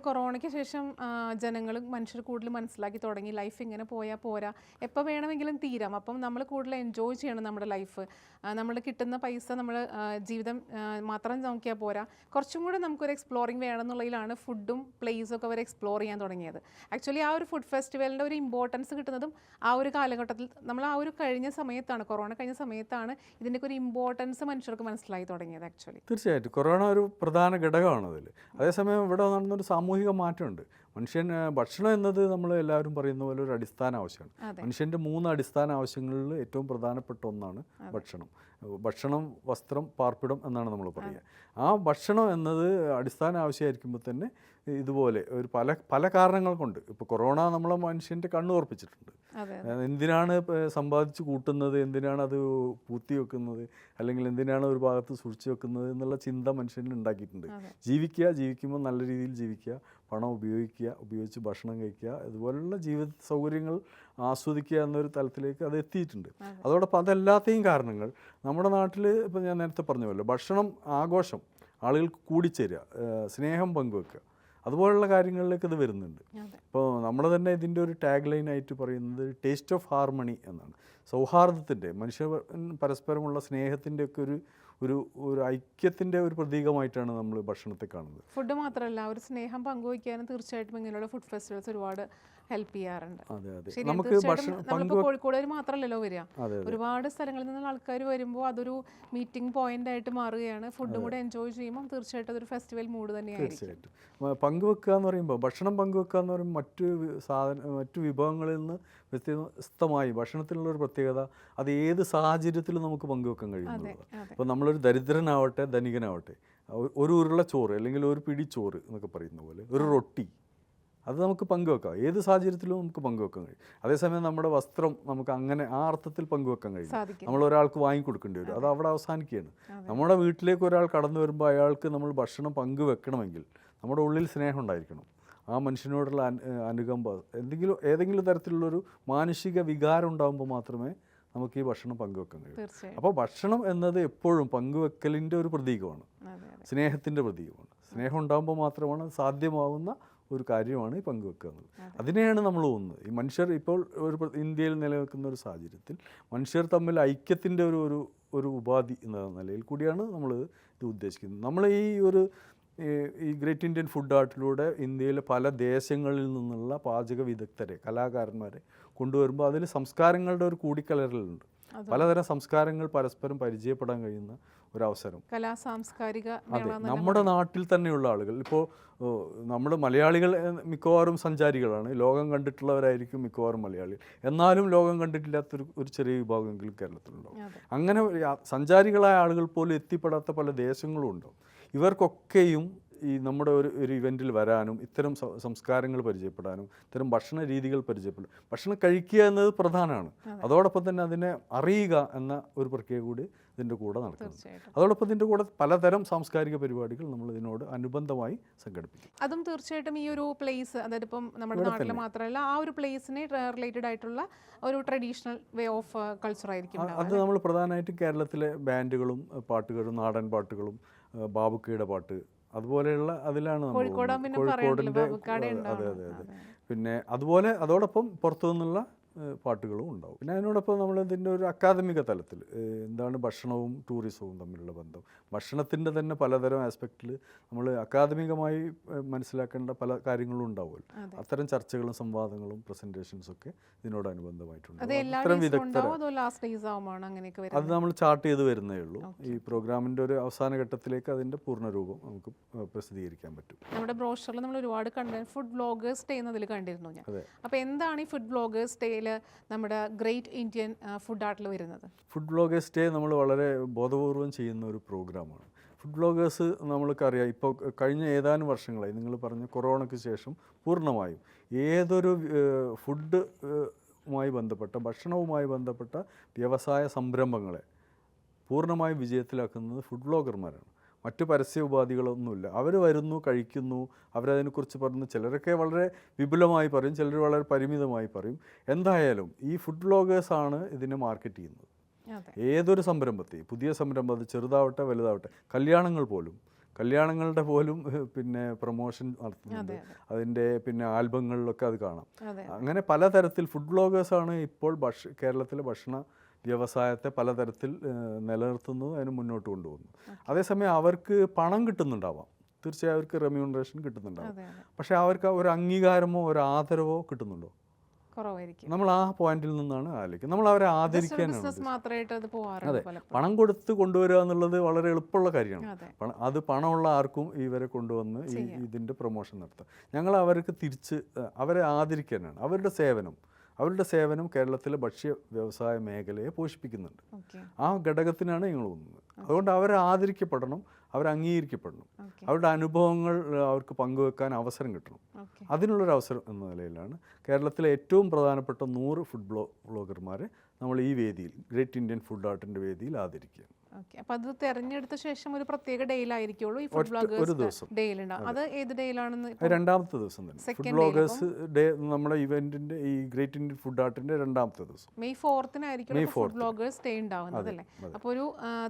കൊറോണയ്ക്ക് ശേഷം ജനങ്ങൾ മനുഷ്യർ കൂടുതൽ മനസ്സിലാക്കി തുടങ്ങി ലൈഫ് ഇങ്ങനെ പോയാൽ പോരാ, എപ്പോൾ വേണമെങ്കിലും തീരാം. അപ്പം നമ്മൾ കൂടുതൽ എൻജോയ് ചെയ്യണം നമ്മുടെ ലൈഫ്. നമ്മൾ കിട്ടുന്ന പൈസ നമ്മൾ ജീവിതം മാത്രം നോക്കിയാൽ പോരാ, കുറച്ചും കൂടെ നമുക്കൊരു എക്സ്പ്ലോറിങ് വേണമെന്നുള്ളതിലാണ് ഫുഡും പ്ലേസും ഒക്കെ അവർ എക്സ്പ്ലോർ ചെയ്യാൻ തുടങ്ങിയത്. ആക്ച്വലി ആ ഒരു ഫുഡ് ഫെസ്റ്റിവലിൻ്റെ ഒരു ഇമ്പോർട്ടൻസ് കിട്ടുന്നതും ആ ഒരു കാലഘട്ടത്തിൽ, നമ്മൾ ആ ഒരു കഴിഞ്ഞ സമയത്താണ്, കൊറോണ കഴിഞ്ഞ സമയത്താണ് ഇതിൻ്റെയൊക്കെ ഒരു ഇമ്പോർട്ടൻസ് മനുഷ്യർക്ക് മനസ്സിലായി തുടങ്ങിയത്. ആക്ച്വലി തീർച്ചയായിട്ടും കൊറോണ ഒരു പ്രധാന ഘടകമാണ് അതിൽ. അതേസമയം ഇവിടെ നടന്നൊരു സാമൂഹിക മാറ്റമുണ്ട്. ഭക്ഷണം എന്നത് നമ്മൾ എല്ലാവരും പറയുന്ന പോലെ ഒരു അടിസ്ഥാന ആവശ്യമാണ്. മനുഷ്യൻ്റെ 3 അടിസ്ഥാന ആവശ്യങ്ങളിൽ ഏറ്റവും പ്രധാനപ്പെട്ട ഒന്നാണ് ഭക്ഷണം. ഭക്ഷണം, വസ്ത്രം, പാർപ്പിടം എന്നാണ് നമ്മൾ പറയുക. ആ ഭക്ഷണം എന്നത് അടിസ്ഥാന ആവശ്യമായിരിക്കുമ്പോൾ തന്നെ ഇതുപോലെ ഒരു പല കാരണങ്ങൾ കൊണ്ട് ഇപ്പോൾ കൊറോണ നമ്മളെ മനുഷ്യൻ്റെ കണ്ണ് ഓർപ്പിച്ചിട്ടുണ്ട്. എന്തിനാണ് സമ്പാദിച്ച് കൂട്ടുന്നത്, എന്തിനാണ് അത് പൂത്തി വെക്കുന്നത്, അല്ലെങ്കിൽ എന്തിനാണ് ഒരു ഭാഗത്ത് സൂക്ഷിച്ച് വെക്കുന്നത് എന്നുള്ള ചിന്ത മനുഷ്യന് ഉണ്ടാക്കിയിട്ടുണ്ട്. ജീവിക്കുമ്പോൾ നല്ല രീതിയിൽ ജീവിക്കുക, പണം ഉപയോഗിച്ച് ഭക്ഷണം കഴിക്കുക, ഇതുപോലുള്ള ജീവിത സൗകര്യങ്ങൾ ആസ്വദിക്കുക എന്നൊരു തലത്തിലേക്ക് അത് എത്തിയിട്ടുണ്ട്. അതോടൊപ്പം അതെല്ലാത്തെയും കാരണങ്ങൾ നമ്മുടെ നാട്ടിൽ ഇപ്പോൾ ഞാൻ നേരത്തെ പറഞ്ഞല്ലോ, ഭക്ഷണം, ആഘോഷം, ആളുകൾക്ക് കൂടിച്ചേരുക, സ്നേഹം പങ്കുവെക്കുക, അതുപോലുള്ള കാര്യങ്ങളിലേക്ക് ഇത് വരുന്നുണ്ട്. ഇപ്പോൾ നമ്മൾ തന്നെ ഇതിൻ്റെ ഒരു ടാഗ് ലൈനായിട്ട് പറയുന്നത് ടേസ്റ്റ് ഓഫ് ഹാർമണി എന്നാണ്. സൗഹാർദ്ദത്തിൻ്റെ, മനുഷ്യ പരസ്പരമുള്ള സ്നേഹത്തിൻ്റെ ഒക്കെ ഒരു ഐക്യത്തിൻ്റെ ഒരു പ്രതീകമായിട്ടാണ് നമ്മൾ ഭക്ഷണത്തെ കാണുന്നത്. ഫുഡ് മാത്രമല്ല, ഒരു സ്നേഹം പങ്കുവയ്ക്കാനും തീർച്ചയായിട്ടും ഇങ്ങനെയുള്ള ഫുഡ് ഫെസ്റ്റിവൽസ് ഒരുപാട് ഹെൽപ്പ് ചെയ്യാറുണ്ട്. നമുക്ക് കോഴിക്കോട് മാത്രമല്ലല്ലോ വരിക, ഒരുപാട് സ്ഥലങ്ങളിൽ നിന്നുള്ള ആൾക്കാർ വരുമ്പോൾ അതൊരു മീറ്റിംഗ് പോയിന്റ് ആയിട്ട് മാറുകയാണ്. ഫുഡും കൂടെ എൻജോയ് ചെയ്യുമ്പോൾ തീർച്ചയായിട്ടും അതൊരു ഫെസ്റ്റിവൽ മൂഡ് തന്നെയായിരിക്കും. തീർച്ചയായിട്ടും പങ്കുവെക്കുക എന്ന് പറയുമ്പോൾ, ഭക്ഷണം പങ്കുവെക്കുക എന്ന് പറയുമ്പോൾ മറ്റു വിഭവങ്ങളിൽ നിന്ന് വ്യത്യസ്തമായി ഭക്ഷണത്തിനുള്ളൊരു പ്രത്യേകത അത് ഏത് സാഹചര്യത്തിലും നമുക്ക് പങ്കുവെക്കാൻ കഴിയുന്നതാണ്. ഇപ്പോൾ നമ്മളൊരു ദരിദ്രനാവട്ടെ ധനികനാവട്ടെ, ഒരു ഉരുള ചോറ് അല്ലെങ്കിൽ ഒരു പിടി ചോറ് എന്നൊക്കെ പറയുന്ന പോലെ, ഒരു റൊട്ടി, അത് നമുക്ക് പങ്കുവെക്കാം. ഏത് സാഹചര്യത്തിലും നമുക്ക് പങ്കുവെക്കാൻ കഴിയും. അതേസമയം നമ്മുടെ വസ്ത്രം നമുക്ക് അങ്ങനെ ആ അർത്ഥത്തിൽ പങ്കുവെക്കാൻ കഴിയും. നമ്മൾ ഒരാൾക്ക് വാങ്ങിക്കൊടുക്കേണ്ടി വരും, അത് അവിടെ അവസാനിക്കുകയാണ്. നമ്മുടെ വീട്ടിലേക്ക് ഒരാൾ കടന്നു വരുമ്പോൾ അയാൾക്ക് നമ്മൾ ഭക്ഷണം പങ്കുവെക്കണമെങ്കിൽ നമ്മുടെ ഉള്ളിൽ സ്നേഹം ഉണ്ടായിരിക്കണം. ആ മനുഷ്യനോടുള്ള അനുകമ്പ, ഏതെങ്കിലും തരത്തിലുള്ളൊരു മാനുഷിക വികാരം ഉണ്ടാകുമ്പോൾ മാത്രമേ നമുക്ക് ഈ ഭക്ഷണം പങ്കുവെക്കാൻ കഴിയും. അപ്പോൾ ഭക്ഷണം എന്നത് എപ്പോഴും പങ്കുവെക്കലിൻ്റെ ഒരു പ്രതീകമാണ്, സ്നേഹത്തിൻ്റെ പ്രതീകമാണ്. സ്നേഹം ഉണ്ടാകുമ്പോൾ മാത്രമാണ് സാധ്യമാകുന്ന ഒരു കാര്യമാണ് ഈ പങ്കുവെക്കുക എന്നുള്ളത്. അതിനെയാണ് നമ്മൾ തോന്നുന്നത്. ഈ മനുഷ്യർ ഇപ്പോൾ ഇന്ത്യയിൽ നിലനിൽക്കുന്ന ഒരു സാഹചര്യത്തിൽ മനുഷ്യർ തമ്മിൽ ഐക്യത്തിൻ്റെ ഒരു ഉപാധി എന്ന നിലയിൽ കൂടിയാണ് നമ്മൾ ഇത് ഉദ്ദേശിക്കുന്നത്. നമ്മൾ ഈ ഗ്രേറ്റ് ഇന്ത്യൻ ഫുഡ് ആർട്ടിലൂടെ ഇന്ത്യയിലെ പല ദേശങ്ങളിൽ നിന്നുള്ള പാചക വിദഗ്ധരെ, കലാകാരന്മാരെ കൊണ്ടുവരുമ്പോൾ അതിൽ സംസ്കാരങ്ങളുടെ ഒരു കൂടിക്കലരലുണ്ട്. പലതരം സംസ്കാരങ്ങൾ പരസ്പരം പരിചയപ്പെടാൻ കഴിയുന്ന ഒരവസരം. സാംസ്കാരിക നമ്മുടെ നാട്ടിൽ തന്നെയുള്ള ആളുകൾ, ഇപ്പോൾ നമ്മുടെ മലയാളികൾ മിക്കവാറും സഞ്ചാരികളാണ്, ലോകം കണ്ടിട്ടുള്ളവരായിരിക്കും മിക്കവാറും മലയാളികൾ. എന്നാലും ലോകം കണ്ടിട്ടില്ലാത്തൊരു ചെറിയ വിഭാഗമെങ്കിലും കേരളത്തിലുണ്ടാവും. അങ്ങനെ സഞ്ചാരികളായ ആളുകൾ പോലും എത്തിപ്പെടാത്ത പല ദേശങ്ങളും ഉണ്ടാവും. ഇവർക്കൊക്കെയും ഈ നമ്മുടെ ഒരു ഇവൻറ്റിൽ വരാനും ഇത്തരം സംസ്കാരങ്ങൾ പരിചയപ്പെടാനും ഇത്തരം ഭക്ഷണ രീതികൾ ഭക്ഷണം കഴിക്കുക എന്നത് പ്രധാനമാണ്. അതോടൊപ്പം തന്നെ അതിനെ അറിയുക എന്ന ഒരു പ്രക്രിയ കൂടി ഇതിൻ്റെ കൂടെ നടക്കുന്നു. അതോടൊപ്പം ഇതിൻ്റെ കൂടെ പലതരം സാംസ്കാരിക പരിപാടികൾ നമ്മൾ ഇതിനോട് അനുബന്ധമായി സംഘടിപ്പിക്കും. അതും തീർച്ചയായിട്ടും ഈ ഒരു പ്ലേസ്, അതായത് ഇപ്പം നമ്മുടെ നാട്ടിൽ മാത്രമല്ല, ആ ഒരു പ്ലേസിനെ റിലേറ്റഡ് ആയിട്ടുള്ള ഒരു ട്രഡീഷണൽ വേ ഓഫ് കൾച്ചർ ആയിരിക്കും. അത് നമ്മൾ പ്രധാനമായിട്ടും കേരളത്തിലെ ബാൻഡുകളും പാട്ടുകളും, നാടൻ പാട്ടുകളും, ബാബുക്കയുടെ പാട്ട്, അതുപോലെയുള്ള അതിലാണ് കോഴിക്കോടിൻ്റെ. അതെ. പിന്നെ അതോടൊപ്പം പുറത്തു നിന്നുള്ള പാട്ടുകളും ഉണ്ടാവും. പിന്നെ അതിനോടൊപ്പം നമ്മൾ ഇതിൻ്റെ ഒരു അക്കാദമിക തലത്തിൽ എന്താണ് ഭക്ഷണവും ടൂറിസവും തമ്മിലുള്ള ബന്ധം, ഭക്ഷണത്തിൻ്റെ തന്നെ പലതരം ആസ്പെക്റ്റിൽ നമ്മൾ അക്കാദമികമായി മനസ്സിലാക്കേണ്ട പല കാര്യങ്ങളും ഉണ്ടാവുമല്ലോ. അത്തരം ചർച്ചകളും സംവാദങ്ങളും പ്രസൻറ്റേഷൻസും ഒക്കെ ഇതിനോടനുബന്ധമായിട്ടുണ്ട്. ഇത്തരം വിദഗ്ധർ അത് നമ്മൾ ചാർട്ട് ചെയ്ത് വരുന്നേ ഉള്ളൂ. ഈ പ്രോഗ്രാമിൻ്റെ ഒരു അവസാന ഘട്ടത്തിലേക്ക് അതിൻ്റെ പൂർണ്ണരൂപം നമുക്ക് പ്രസിദ്ധീകരിക്കാൻ പറ്റും. നമ്മുടെ ബ്രോഷറിൽ നമ്മൾ ഒരുപാട് ഫുഡ് വ്ളോഗേഴ്സ് ഡേ എന്നതിൽ കണ്ടിരുന്നു ഞാൻ. അപ്പോൾ എന്താണ് ഈ ഫുഡ് വ്ളോഗേഴ്സ് ഡേ നമ്മുടെ ഗ്രേറ്റ് ഇന്ത്യൻ ഫുഡ് ആർട്ടിൽ വരുന്നത്? ഫുഡ് വ്ളോഗേഴ്സ് ഡേ നമ്മൾ വളരെ ബോധപൂർവം ചെയ്യുന്ന ഒരു പ്രോഗ്രാമാണ്. ഫുഡ് വ്ളോഗേഴ്സ് നമ്മൾക്കറിയാം, ഇപ്പോൾ കഴിഞ്ഞ ഏതാനും വർഷങ്ങളായി നിങ്ങൾ പറഞ്ഞ കൊറോണയ്ക്ക് ശേഷം പൂർണ്ണമായും ഏതൊരു ഫുഡുമായി ബന്ധപ്പെട്ട, ഭക്ഷണവുമായി ബന്ധപ്പെട്ട വ്യവസായ സംരംഭങ്ങളെ പൂർണ്ണമായും വിജയത്തിലാക്കുന്നത് ഫുഡ് വ്ളോഗർമാരാണ്. മറ്റു പരസ്യ ഉപാധികളൊന്നുമില്ല. അവർ വരുന്നു, കഴിക്കുന്നു, അവരതിനെക്കുറിച്ച് പറഞ്ഞു. ചിലരൊക്കെ വളരെ വിപുലമായി പറയും, ചിലർ വളരെ പരിമിതമായി പറയും. എന്തായാലും ഈ ഫുഡ് വ്ളോഗേഴ്സാണ് ഇതിനെ മാർക്കറ്റ് ചെയ്യുന്നത്. ഏതൊരു സംരംഭത്തെയും, പുതിയ സംരംഭം, അത് ചെറുതാവട്ടെ വലുതാവട്ടെ, കല്യാണങ്ങൾ പോലും കല്യാണങ്ങളുടെ പോലും പിന്നെ പ്രൊമോഷൻ നടത്തുന്നുണ്ട്. അതിൻ്റെ പിന്നെ ആൽബങ്ങളിലൊക്കെ അത് കാണാം. അങ്ങനെ പലതരത്തിൽ ഫുഡ് ബ്ലോഗേഴ്സാണ് ഇപ്പോൾ കേരളത്തിലെ ഭക്ഷണ വ്യവസായത്തെ പലതരത്തിൽ നിലനിർത്തുന്നത്, അതിന് മുന്നോട്ട് കൊണ്ടുപോകുന്നു. അതേസമയം അവർക്ക് പണം കിട്ടുന്നുണ്ടാവാം, തീർച്ചയായും അവർക്ക് റെമ്യൂണറേഷൻ കിട്ടുന്നുണ്ടാവും. പക്ഷേ അവർക്ക് ഒരു അംഗീകാരമോ ഒരു ആദരവോ കിട്ടുന്നുണ്ടോ? കുറവായിരിക്കും. നമ്മൾ ആ പോയിന്റിൽ നിന്നാണ് ആലോചിക്കുന്നത്. നമ്മൾ അവരെ ആദരിക്കാനാണ്. അതെ, പണം കൊടുത്ത് കൊണ്ടുവരിക എന്നുള്ളത് വളരെ എളുപ്പമുള്ള കാര്യമാണ്. അത് പണമുള്ള ആർക്കും ഇവരെ കൊണ്ടുവന്ന് ഇതിൻ്റെ പ്രൊമോഷൻ നടത്താം. ഞങ്ങൾ അവർക്ക് തിരിച്ച് അവരെ ആദരിക്കാനാണ്. അവരുടെ സേവനം കേരളത്തിലെ ഭക്ഷ്യ വ്യവസായ മേഖലയെ പോഷിപ്പിക്കുന്നുണ്ട്. ആ ഘടകത്തിനാണ് ഞങ്ങൾ പോകുന്നത്. അതുകൊണ്ട് അവരെ ആദരിക്കപ്പെടണം, അവർ അംഗീകരിക്കപ്പെടണം, അവരുടെ അനുഭവങ്ങൾ അവർക്ക് പങ്കുവെക്കാൻ അവസരം കിട്ടണം. അതിനുള്ളൊരു അവസരം എന്ന നിലയിലാണ് കേരളത്തിലെ ഏറ്റവും പ്രധാനപ്പെട്ട 100 ഫുഡ് ബ്ലോഗർമാരെ നമ്മൾ ഈ വേദിയിൽ, ഗ്രേറ്റ് ഇന്ത്യൻ ഫുഡ് ആർട്ടിൻ്റെ വേദിയിൽ ആദരിക്കുക. അപ്പോൾ അത് തെരഞ്ഞെടുത്ത ശേഷം ഒരു പ്രത്യേക ഡേയിലായിരിക്കുള്ളൂ ഈ ഫുഡ് ബ്ലോഗേഴ്സ് ഡേയിലുണ്ടാവും. അത് ഏത് ഡേയിലാണെന്ന്? രണ്ടാമത്തെ ദിവസം തന്നെ ഫുഡ് ബ്ലോഗേഴ്സ് ഡേ നമ്മുടെ ഇവന്റിന്റെ ഈ ഗ്രേറ്റ് ഇന്ത്യൻ ഫുഡ് ആർട്ടിന്റെ രണ്ടാമത്തെ ദിവസം മെയ് 4-നായിരിക്കും ഫുഡ് ബ്ലോഗേഴ്സ് ഡേ ഉണ്ടാവുന്നത് അല്ലേ? അപ്പോൾ ഒരു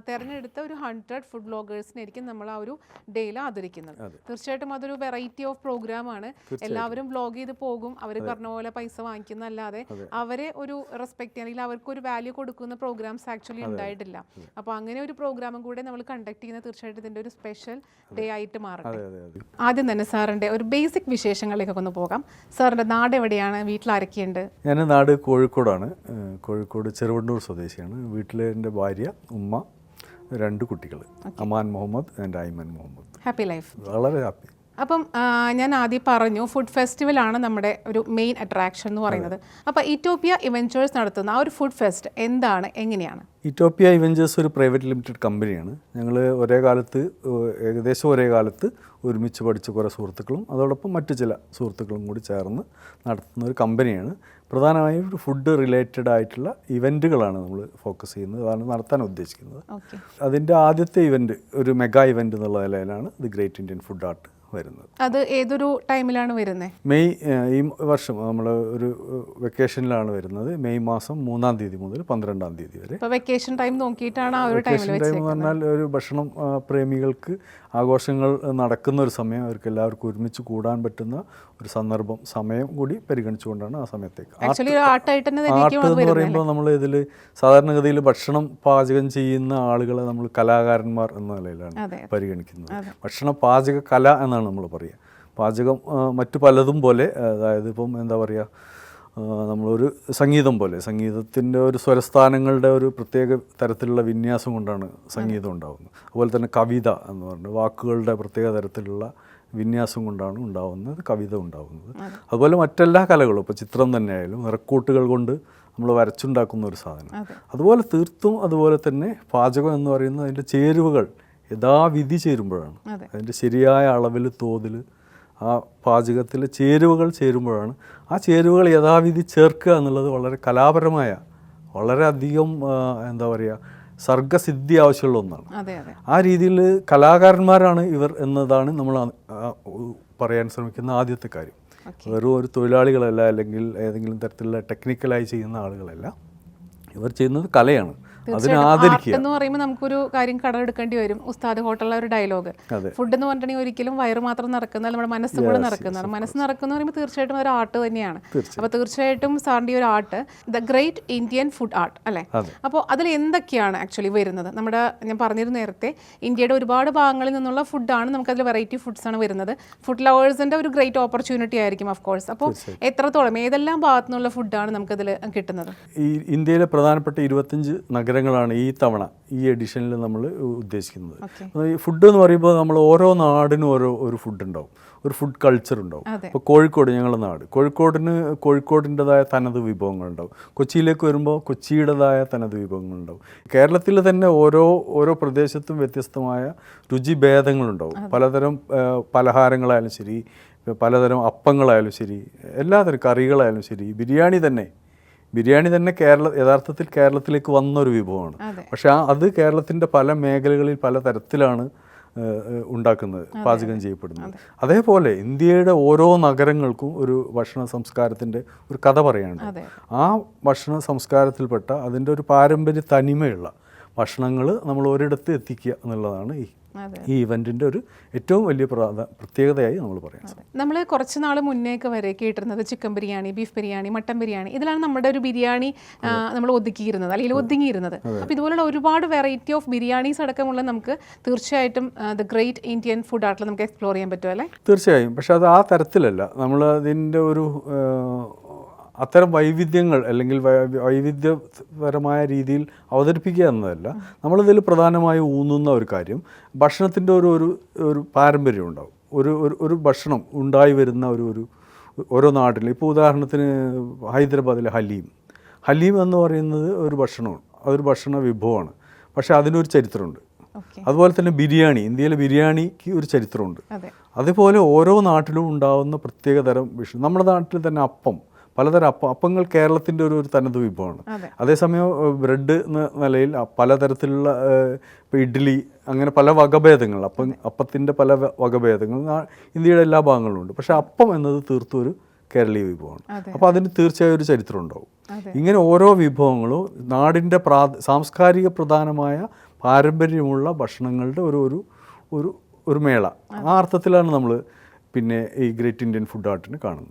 തെരഞ്ഞെടുത്ത ഒരു 100 ഫുഡ് ബ്ലോഗേഴ്സിനായിരിക്കും നമ്മൾ ആ ഒരു ഡേയിൽ ആദരിക്കുന്നത്. തീർച്ചയായിട്ടും അതൊരു വെറൈറ്റി ഓഫ് പ്രോഗ്രാം ആണ്. എല്ലാവരും ബ്ലോഗ് ചെയ്ത് പോകും, അവർ പറഞ്ഞ പോലെ പൈസ വാങ്ങിക്കുന്നല്ലാതെ അവരെ ഒരു റെസ്പെക്ട് അല്ലെങ്കിൽ അവർക്ക് ഒരു വാല്യൂ കൊടുക്കുന്ന പ്രോഗ്രാംസ് ആക്ച്വലി ഉണ്ടായിട്ടില്ല. അപ്പോൾ അങ്ങനെ ഒരു പ്രോഗ്രാമും കൂടെ നമ്മൾ കണ്ടക്ട് ചെയ്യുന്ന തീർച്ചയായിട്ടും ഇതിൻ്റെ ഒരു സ്പെഷ്യൽ ഡേ ആയിട്ട് മാറട്ടെ. ആദ്യം തന്നെ സാറിൻ്റെ ഒരു ബേസിക് വിശേഷങ്ങളിലേക്കൊക്കെ ഒന്ന് പോകാം. സാറിൻ്റെ നാട് എവിടെയാണ്? വീട്ടിൽ ആരൊക്കെയുണ്ട്? ഞാൻ നാട് കോഴിക്കോടാണ്. കോഴിക്കോട് ചെറുവണ്ണൂർ സ്വദേശിയാണ്. വീട്ടിലെ എൻ്റെ ഭാര്യ, ഉമ്മ, 2 കുട്ടികൾ, Aman Muhammad and Aiman Muhammad. Happy life. വളരെ ഹാപ്പി. അപ്പം ഞാൻ ആദ്യം പറഞ്ഞു ഫുഡ് ഫെസ്റ്റിവലാണ് നമ്മുടെ ഒരു മെയിൻ അട്രാക്ഷൻ എന്ന് പറയുന്നത്. അപ്പോൾ ഇറ്റോപ്പിയ ഇവൻച്ചേഴ്സ് നടത്തുന്ന ആ ഒരു ഫുഡ് ഫെസ്റ്റ് എന്താണ്, എങ്ങനെയാണ്? ഇറ്റോപ്പിയ ഇവൻച്ചേഴ്സ് ഒരു പ്രൈവറ്റ് ലിമിറ്റഡ് കമ്പനിയാണ്. ഞങ്ങൾ ഏകദേശം ഒരേ കാലത്ത് ഒരുമിച്ച് പഠിച്ച കുറേ സുഹൃത്തുക്കളും അതോടൊപ്പം മറ്റു ചില സുഹൃത്തുക്കളും കൂടി ചേർന്ന് നടത്തുന്ന ഒരു കമ്പനിയാണ്. പ്രധാനമായും ഫുഡ് റിലേറ്റഡ് ആയിട്ടുള്ള ഇവൻറ്റുകളാണ് നമ്മൾ ഫോക്കസ് ചെയ്യുന്നത്, അതാണ് നടത്താൻ ഉദ്ദേശിക്കുന്നത്. അതിൻ്റെ ആദ്യത്തെ ഇവൻറ്റ് ഒരു മെഗാ ഇവൻറ്റ് എന്നുള്ള നിലയിലാണ് the great Indian food art വരുന്നത്. അത് ഏതൊരു ടൈമിലാണ് വരുന്നത്? മെയ് ഈ വർഷം നമ്മൾ ഒരു വെക്കേഷനിലാണ് വരുന്നത്. മെയ് മാസം 3-ാം തീയതി മുതൽ 12-ാം തീയതി വരെ. വെക്കേഷൻ ടൈം നോക്കിയിട്ടാണ് ആ ഒരു വെക്കേഷൻ ടൈം എന്ന് പറഞ്ഞാൽ ഒരു ഭക്ഷണം പ്രേമികൾക്ക് ആഘോഷങ്ങൾ നടക്കുന്ന ഒരു സമയം, അവർക്ക് എല്ലാവർക്കും ഒരുമിച്ച് കൂടാൻ പറ്റുന്ന ഒരു സന്ദർഭം, സമയം കൂടി പരിഗണിച്ചുകൊണ്ടാണ് ആ സമയത്തേക്ക്. ആർട്ട് എന്ന് പറയുമ്പോൾ നമ്മൾ ഇതിൽ സാധാരണഗതിയിൽ ഭക്ഷണം പാചകം ചെയ്യുന്ന ആളുകളെ നമ്മൾ കലാകാരന്മാർ എന്ന നിലയിലാണ് പരിഗണിക്കുന്നത്. ഭക്ഷണ പാചക കല എന്നാണ് നമ്മൾ പറയുക. പാചകം മറ്റു പലതും പോലെ, അതായത് ഇപ്പം എന്താ പറയുക, നമ്മളൊരു സംഗീതം പോലെ, സംഗീതത്തിൻ്റെ ഒരു സ്വരസ്ഥാനങ്ങളുടെ ഒരു പ്രത്യേക തരത്തിലുള്ള വിന്യാസം കൊണ്ടാണ് സംഗീതം ഉണ്ടാകുന്നത്. അതുപോലെ തന്നെ കവിത എന്ന് പറഞ്ഞാൽ വാക്കുകളുടെ പ്രത്യേക തരത്തിലുള്ള വിന്യാസം കൊണ്ടാണ് കവിത ഉണ്ടാകുന്നത്. അതുപോലെ മറ്റെല്ലാ കലകളും, ഇപ്പോൾ ചിത്രം തന്നെയായാലും നിറക്കൂട്ടുകൾ കൊണ്ട് നമ്മൾ വരച്ചുണ്ടാക്കുന്ന ഒരു സാധനം. അതുപോലെ തീർത്തും അതുപോലെ തന്നെ പാചകം എന്ന് പറയുന്നത് അതിൻ്റെ ചേരുവകൾ യഥാവിധി ചേരുമ്പോഴാണ്, അതിൻ്റെ ശരിയായ അളവിൽ, തോതിൽ ആ പാചകത്തിൽ ചേരുവകൾ ചേരുമ്പോഴാണ്, ആ ചേരുവകൾ യഥാവിധി ചേർക്കുക എന്നുള്ളത് വളരെ കലാപരമായ, വളരെയധികം എന്താ പറയുക, സർഗസിദ്ധി ആവശ്യമുള്ള ഒന്നാണ്. ആ രീതിയിൽ കലാകാരന്മാരാണ് ഇവർ എന്നതാണ് നമ്മൾ പറയാൻ ശ്രമിക്കുന്ന ആദ്യത്തെ കാര്യം. വെറും ഒരു തൊഴിലാളികളല്ല, അല്ലെങ്കിൽ ഏതെങ്കിലും തരത്തിലുള്ള ടെക്നിക്കലായി ചെയ്യുന്ന ആളുകളല്ല. ഇവർ ചെയ്യുന്നത് കലയാണ്. അതിനെ ആദരിക്കുക എന്ന് പറയുമ്പോൾ നമുക്കൊരു കാര്യം കടമെടുക്കേണ്ടി വരും. ഉസ്താദ് ഹോട്ടലിലെ ഒരു ഡയലോഗ്, ഫുഡ് എന്ന് പറഞ്ഞിട്ടുണ്ടെങ്കിൽ ഒരിക്കലും വയറ് മാത്രം നടക്കുന്ന, നമ്മുടെ മനസ്സും കൂടെ നടക്കുന്നതാണ്. മനസ്സ് നടക്കുന്ന പറയുമ്പോൾ തീർച്ചയായിട്ടും ഒരു ആർട്ട് തന്നെയാണ്. അപ്പോൾ തീർച്ചയായിട്ടും സാറിൻ്റെ ഒരു art the great Indian food art അല്ലേ? അപ്പോൾ അതിൽ എന്തൊക്കെയാണ് ആക്ച്വലി വരുന്നത്? നമ്മുടെ ഞാൻ പറഞ്ഞിരുന്നു നേരത്തെ, ഇന്ത്യയുടെ ഒരുപാട് ഭാഗങ്ങളിൽ നിന്നുള്ള ഫുഡാണ്, നമുക്കതിൽ വെറൈറ്റി ഫുഡ്സാണ് വരുന്നത്. ഫുഡ് ലവേഴ്സിൻ്റെ ഒരു ഗ്രേറ്റ് ഓപ്പർച്യൂണിറ്റി ആയിരിക്കും ഓഫ് കോഴ്സ്. അപ്പോൾ എത്രത്തോളം, ഏതെല്ലാം ഭാഗത്തു നിന്നുള്ള ഫുഡാണ് നമുക്കതിൽ കിട്ടുന്നത്? ഈ ഇന്ത്യയിലെ പ്രധാനപ്പെട്ട 25 നഗരങ്ങളാണ് ഈ തവണ ഈ എഡിഷനിൽ നമ്മൾ ഉദ്ദേശിക്കുന്നത്. ഈ ഫുഡ് എന്ന് പറയുമ്പോൾ നമ്മൾ ഓരോ നാടിനും ഒരു ഫുഡ് ഉണ്ടാവും, ഒരു ഫുഡ് കൾച്ചർ ഉണ്ടാവും. ഇപ്പോൾ കോഴിക്കോട്, ഞങ്ങളുടെ നാട്, കോഴിക്കോടിൻ്റെതായ തനത് വിഭവങ്ങളുണ്ടാവും. കൊച്ചിയിലേക്ക് വരുമ്പോൾ കൊച്ചിയുടേതായ തനത് വിഭവങ്ങളുണ്ടാവും. കേരളത്തിൽ തന്നെ ഓരോ പ്രദേശത്തും വ്യത്യസ്തമായ രുചിഭേദങ്ങളുണ്ടാവും. പലതരം പലഹാരങ്ങളായാലും ശരി, പലതരം അപ്പങ്ങളായാലും ശരി, എല്ലാതരം കറികളായാലും ശരി, ബിരിയാണി തന്നെ യഥാർത്ഥത്തിൽ കേരളത്തിലേക്ക് വന്നൊരു വിഭവമാണ്. പക്ഷെ അത് കേരളത്തിൻ്റെ പല മേഖലകളിൽ പല തരത്തിലാണ് ഉണ്ടാക്കുന്നത്, പാചകം ചെയ്യപ്പെടുന്നത്. അതേപോലെ ഇന്ത്യയുടെ ഓരോ നഗരങ്ങൾക്കും ഒരു ഭക്ഷണ സംസ്കാരത്തിൻ്റെ ഒരു കഥ പറയാനുണ്ട്. ആ ഭക്ഷണ സംസ്കാരത്തിൽപ്പെട്ട അതിൻ്റെ ഒരു പാരമ്പര്യ തനിമയുള്ള ഭക്ഷണങ്ങൾ നമ്മൾ ഒരിടത്ത് എത്തിക്കുക എന്നുള്ളതാണ് ഈ അതെ. ഈ ഇവൻറ്റിൻ്റെ ഒരു ഏറ്റവും വലിയ പ്രത്യേകതയായി നമ്മൾ പറയാം. നമ്മൾ കുറച്ച് നാൾ മുന്നേക്ക് വരെ കേട്ടിരുന്നത് chicken biryani, beef biryani, mutton biryani, ഇതിലാണ് നമ്മുടെ ഒരു ബിരിയാണി നമ്മൾ ഒതുക്കിയിരുന്നത് അല്ലെങ്കിൽ ഒതുങ്ങിയിരുന്നത്. അപ്പോൾ ഇതുപോലുള്ള ഒരുപാട് വെറൈറ്റി ഓഫ് ബിരിയാണീസ് അടക്കമുള്ള നമുക്ക് തീർച്ചയായിട്ടും ദ ഗ്രേറ്റ് ഇന്ത്യൻ ഫുഡ് ആർട്ടിൽ നമുക്ക് എക്സ്പ്ലോർ ചെയ്യാൻ പറ്റും അല്ലേ? തീർച്ചയായും. പക്ഷെ അത് ആ തരത്തിലല്ല. നമ്മൾ അതിൻ്റെ ഒരു അത്തരം വൈവിധ്യങ്ങൾ അല്ലെങ്കിൽ വൈവിധ്യപരമായ രീതിയിൽ അവതരിപ്പിക്കുക എന്നതല്ല. നമ്മളിതിൽ പ്രധാനമായി ഊന്നുന്ന ഒരു കാര്യം ഭക്ഷണത്തിൻ്റെ ഒരു പാരമ്പര്യം ഉണ്ടാവും. ഒരു ഭക്ഷണം ഉണ്ടായി വരുന്ന ഓരോ നാട്ടിൽ. ഇപ്പോൾ ഉദാഹരണത്തിന് ഹൈദരാബാദിലെ ഹലീം എന്ന് പറയുന്നത് ഒരു ഭക്ഷണമാണ്, അതൊരു ഭക്ഷണ വിഭവമാണ്. പക്ഷേ അതിനൊരു ചരിത്രമുണ്ട്. അതുപോലെ തന്നെ ബിരിയാണി, ഇന്ത്യയിലെ ബിരിയാണിക്ക് ഒരു ചരിത്രമുണ്ട്. അതുപോലെ ഓരോ നാട്ടിലും ഉണ്ടാകുന്ന പ്രത്യേകതരം വിഷയം. നമ്മുടെ നാട്ടിൽ തന്നെ പലതരം അപ്പങ്ങൾ കേരളത്തിൻ്റെ ഒരു തനത് വിഭവമാണ്. അതേസമയം ബ്രെഡ് എന്ന നിലയിൽ പലതരത്തിലുള്ള ഇപ്പോൾ ഇഡ്ഡലി അങ്ങനെ പല വകഭേദങ്ങൾ, അപ്പത്തിൻ്റെ പല വകഭേദങ്ങൾ ഇന്ത്യയുടെ എല്ലാ ഭാഗങ്ങളിലും ഉണ്ട്. പക്ഷേ അപ്പം എന്നത് തീർത്തും ഒരു കേരളീയ വിഭവമാണ്. അപ്പോൾ അതിന് തീർച്ചയായും ഒരു ചരിത്രം ഉണ്ടാവും. ഇങ്ങനെ ഓരോ വിഭവങ്ങളും നാടിൻ്റെ സാംസ്കാരിക പ്രധാനമായ പാരമ്പര്യമുള്ള ഭക്ഷണങ്ങളുടെ ഒരു മേള. ആ അർത്ഥത്തിലാണ് നമ്മൾ പിന്നെ ഈ ഗ്രേറ്റ് ഇന്ത്യൻ ഫുഡ് ആർട്ടിന് കാണുന്നത്.